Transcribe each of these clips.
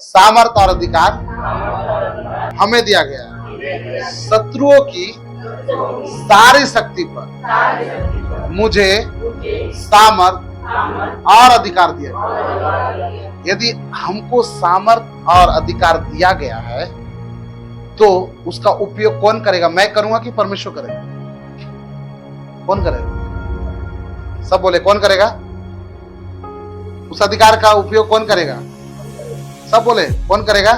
सामर्थ और अधिकार हमें दिया गया है। शत्रुओं की सारी शक्ति पर मुझे सामर्थ और अधिकार दिया गया। यदि हमको सामर्थ और अधिकार दिया गया है तो उसका उपयोग कौन करेगा? मैं करूंगा कि परमेश्वर करेगा? कौन करेगा? सब बोले कौन करेगा? उस अधिकार का उपयोग कौन करेगा? सब बोले कौन करेगा?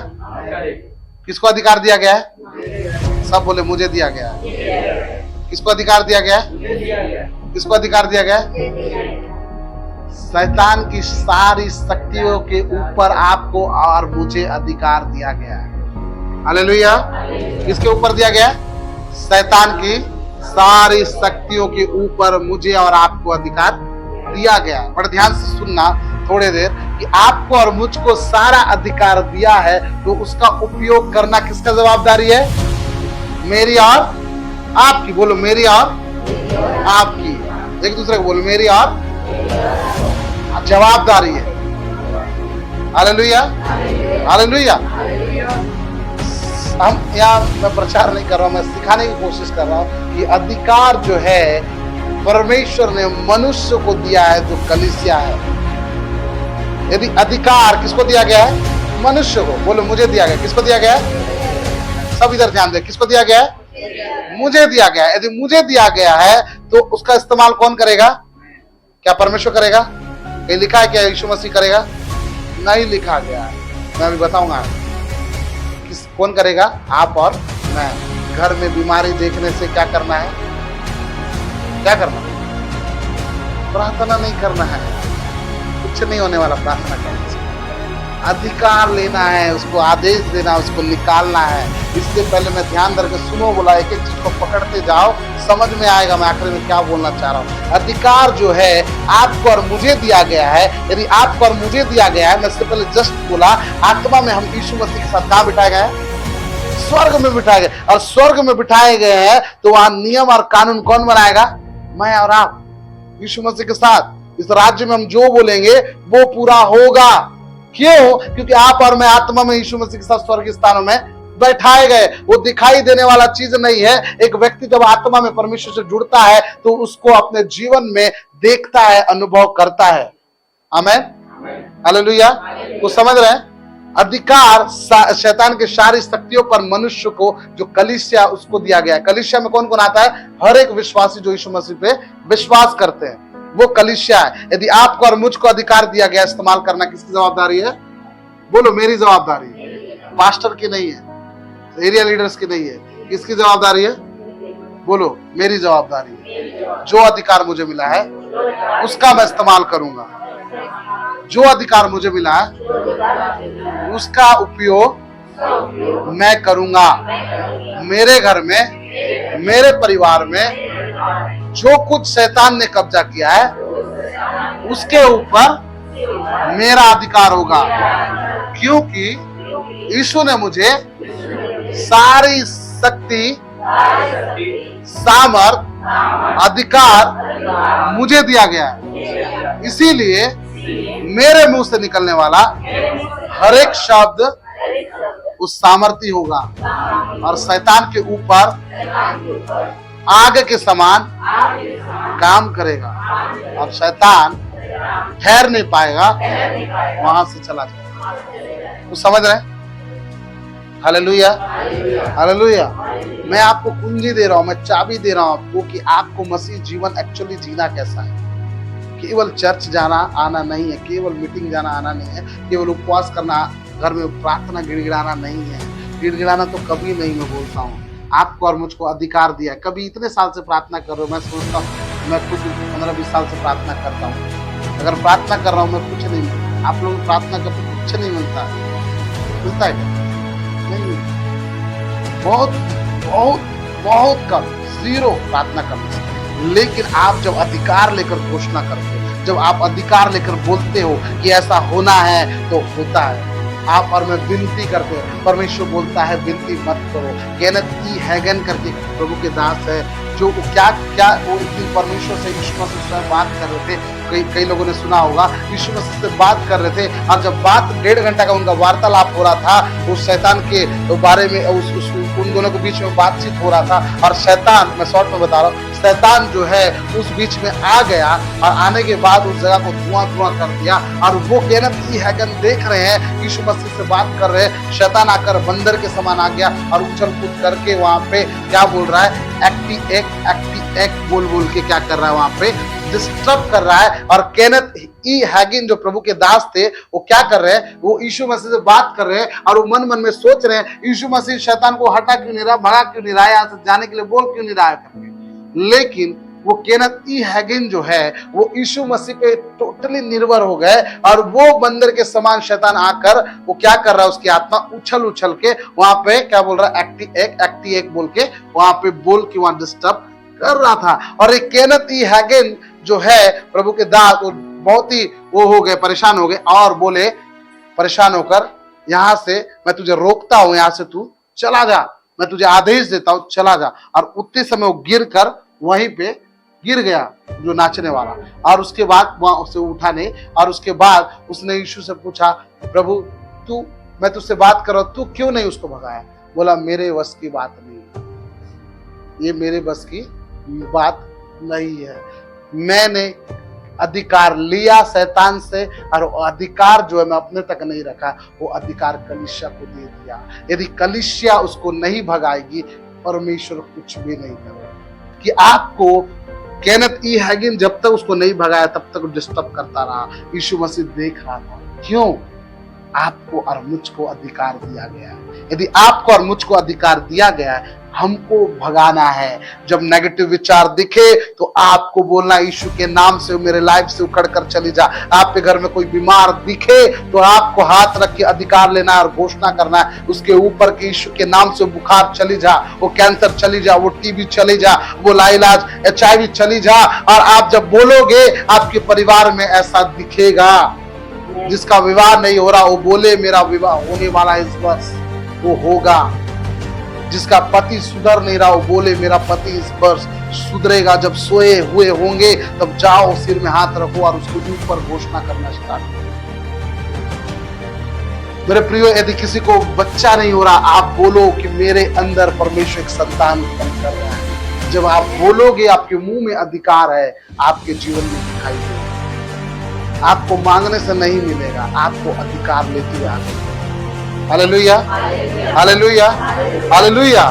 किसको अधिकार दिया गया है? सब बोले मुझे दिया गया है। किसको अधिकार दिया गया है? किसको अधिकार दिया गया है? शैतान की सारी शक्तियों के ऊपर आपको और मुझे अधिकार दिया गया है। हालेलुया। किसके ऊपर दिया गया? शैतान की सारी शक्तियों के ऊपर मुझे और आपको अधिकार दिया गया है। बड़े ध्यान से सुनना थोड़े देर कि आपको और मुझको सारा अधिकार दिया है तो उसका उपयोग करना किसका जवाबदारी है? मेरी और आपकी। बोलो मेरी और आपकी। एक दूसरे को बोलो मेरी और जवाबदारी है। Hallelujah hallelujah. हम यहाँ मैं प्रचार नहीं कर रहा हूं, मैं सिखाने की कोशिश कर रहा हूं कि अधिकार जो है परमेश्वर ने मनुष्य को दिया है जो कलीसिया है। यदि अधिकार किसको दिया गया है? मनुष्य को। बोलो मुझे दिया गया। किसको दिया गया है? सब इधर ध्यान दे। किसको दिया गया है? मुझे दिया गया है। यदि मुझे दिया गया है तो उसका इस्तेमाल कौन करेगा? क्या परमेश्वर करेगा? कहीं लिखा है क्या यीशु मसीह करेगा? नहीं लिखा गया है। मैं अभी बताऊंगा किस कौन करेगा। आप और मैं। घर में बीमारी देखने से क्या करना है? क्या करना है? प्रार्थना नहीं करना है। कुछ नहीं होने वाला प्रार्थना करने से। अधिकार लेना है, उसको आदेश देना, उसको निकालना है। इससे पहले मैं ध्यान करके सुनो बोला, एक एक चीज को पकड़ते जाओ, समझ में आएगा मैं आखिर में क्या बोलना चाह रहा हूँ। अधिकार जो है आपको और मुझे दिया गया है। यदि आपको और मुझे दिया गया है, मैं इससे पहले जस्ट बोला आत्मा में हम यीशु मसीह के साथ कहाँ बिठाए गए हैं? स्वर्ग में बिठाए गए। और स्वर्ग में बिठाए गए हैं तो वहां नियम और कानून कौन बनाएगा? मैं और आप यीशु मसीह के साथ। इस राज्य में हम जो बोलेंगे वो पूरा होगा। क्यों? क्योंकि आप और मैं आत्मा में यीशु मसीह के साथ स्वर्गीय स्थानों में बैठाए गए। वो दिखाई देने वाला चीज नहीं है। एक व्यक्ति जब आत्मा में परमेश्वर से जुड़ता है तो उसको अपने जीवन में देखता है, अनुभव करता है। आमीन हालेलुया। वो समझ रहे हैं? अधिकार शैतान के सारी शक्तियों पर मनुष्य को जो कलीसिया उसको दिया गया है। कलीसिया में कौन कौन आता है? हर एक विश्वासी जो यीशु मसीह पे विश्वास करते हैं वो कलीसिया है। यदि आपको और मुझको अधिकार दिया गया, इस्तेमाल करना किसकी जवाबदारी है? बोलो मेरी जवाबदारी है। पास्टर की नहीं है, एरिया लीडर्स की नहीं है। किसकी जवाबदारी है? बोलो मेरी जवाबदारी है। जो अधिकार मुझे मिला है उसका मैं इस्तेमाल करूंगा। जो अधिकार मुझे मिला है उसका उपयोग मैं करूंगा। मेरे घर में, मेरे परिवार में जो कुछ शैतान ने कब्जा किया है उसके ऊपर मेरा अधिकार होगा। क्योंकि यीशु ने मुझे सारी शक्ति, सामर्थ, अधिकार मुझे दिया गया है। इसीलिए मेरे मुंह से निकलने वाला हर एक शब्द उस सामर्थी होगा और शैतान के ऊपर आग के समान काम करेगा और शैतान ठहर नहीं पाएगा, वहां से चला जाएगा। तो समझ रहे हैं? Hallelujah hallelujah. मैं आपको कुंजी दे रहा हूं, मैं चाबी दे रहा हूं आपको कि आपको मसीह जीवन एक्चुअली जीना कैसा है। केवल चर्च जाना आना नहीं है, केवल मीटिंग जाना आना नहीं है, केवल उपवास करना, घर में प्रार्थना गिड़गिड़ाना नहीं है। गिड़गिड़ाना तो कभी नहीं मैं बोलता हूँ। आपको और मुझको अधिकार दिया है। कभी इतने साल से प्रार्थना कर रहे हो, मैं सोचता हूँ मैं खुद 15-20 साल से प्रार्थना करता हूँ। अगर प्रार्थना कर रहा हूँ मैं कुछ नहीं मिलता। आप लोग प्रार्थना करते कुछ नहीं मिलता है। मिलता है क्या? नहीं। बहुत बहुत बहुत कम, जीरो प्रार्थना करने से। लेकिन आप जब अधिकार लेकर घोषणा करते हो, जब आप अधिकार लेकर बोलते हो कि ऐसा होना है तो होता है। आप और मैं विनती करते हैं, परमेश्वर बोलता है विनती मत करो। केनेथ ई हैगन करके प्रभु के दास है जो क्या क्या वो एक दिन परमेश्वर से यीशु मसीह से बात कर रहे थे। कई लोगों ने सुना होगा, यीशु मसीह से बात कर रहे थे और जब बात 1.5 घंटा का उनका वार्तालाप हो रहा था उस शैतान के बारे में, उन दोनों के बीच में बातचीत हो रहा था। और शैतान, मैं शॉर्ट में बता रहा हूँ, शैतान जो है उस बीच में आ गया और आने के बाद उस जगह को धुआं कर दिया। और वो केनेथ ई हैगन देख रहे हैं, यीशु मसीह से बात कर रहे हैं, शैतान आकर बंदर के समान आ गया और उछल कूद करके वहां पे क्या बोल रहा है, एक्टी एक बोल के क्या कर रहा है, वहां पे डिस्टर्ब कर रहा है। और केनेथ ई हैगिन जो प्रभु के दास थे वो क्या कर रहे हैं, वो यीशु मसीह से बात कर रहे हैं और वो मन में सोच रहे हैं, यीशु मसीह शैतान को हटा क्यों नहीं रहा, भगा क्यों नहीं रहा, यहाँ से जाने के लिए बोल क्यों नहीं रहा है करके। लेकिन वो केनेथ ई हैगिन जो है वो यीशु मसीह पे टोटली निर्भर हो गए और वो बंदर के समान शैतान आकर वो क्या कर रहा है, उसकी आत्मा उछल के वहां पे क्या बोल रहा है, एक्टी एक बोल के वहां पे बोल के वहां डिस्टर्ब कर रहा था। और एक केनेथ ई हैगिन जो है प्रभु के दास, वो बहुत ही वो हो गए, परेशान हो गए और बोले परेशान होकर, यहां से मैं तुझे रोकता हूं, यहां से तू चला जा, मैं तुझे आदेश देता हूं, चला जा। और उतने समय वो गिर कर वहीं पे गिर गया जो नाचने वाला। और उसके बाद वहां उसे उठा नहीं। और उसके बाद उसने यीशु से पूछा, प्रभु तू, मैं तुझसे बात कर रहा हूं, तू क्यों नहीं उसको भगाया? बोला मेरे बस की बात नहीं, ये मेरे बस की बात नहीं है। मैंने अधिकार लिया शैतान से और वो अधिकार जो है मैं अपने तक नहीं रखा, वो अधिकार कलीसिया को दे दिया। यदि कलीसिया उसको नहीं भगाएगी, परमेश्वर कुछ भी नहीं करेगा। कि आपको केनेथ ई हैगिन जब तक उसको नहीं भगाया तब तक डिस्टर्ब करता रहा। यीशु मसीह देख रहा था, क्यों? आपको और मुझको अधिकार दिया गया है। यदि आपको और मुझको अधिकार दिया गया है, हमको भगाना है। जब नेगेटिव विचार दिखे तो आपको बोलना, यीशु के नाम से मेरे लाइफ से उखड़ कर चली जा। आपके घर में कोई बीमार दिखे तो आपको हाथ रख के अधिकार लेना है और घोषणा करना है उसके ऊपर कि यीशु के नाम से बुखार चली जा, वो कैंसर चली जा, वो टीबी चली जा, वो लाइलाज HIV चली जा। और आप जब बोलोगे आपके परिवार में ऐसा दिखेगा। जिसका विवाह नहीं हो रहा वो बोले मेरा विवाह होने वाला इस वर्ष, वो होगा। जिसका पति सुधर नहीं रहा वो बोले मेरा पति इस वर्ष सुधरेगा। जब सोए हुए होंगे तब जाओ, सिर में हाथ रखो और उसके ऊपर घोषणा करना स्टार्ट करो। मेरे प्रियो, यदि किसी को बच्चा नहीं हो रहा, आप बोलो कि मेरे अंदर परमेश्वर एक संतान उत्पन्न कर रहा है। जब आप बोलोगे, आपके मुंह में अधिकार है, आपके जीवन में दिखाई देगा। आपको मांगने से नहीं मिलेगा, आपको अधिकार लेते हुए आगे। Hallelujah, hallelujah, hallelujah.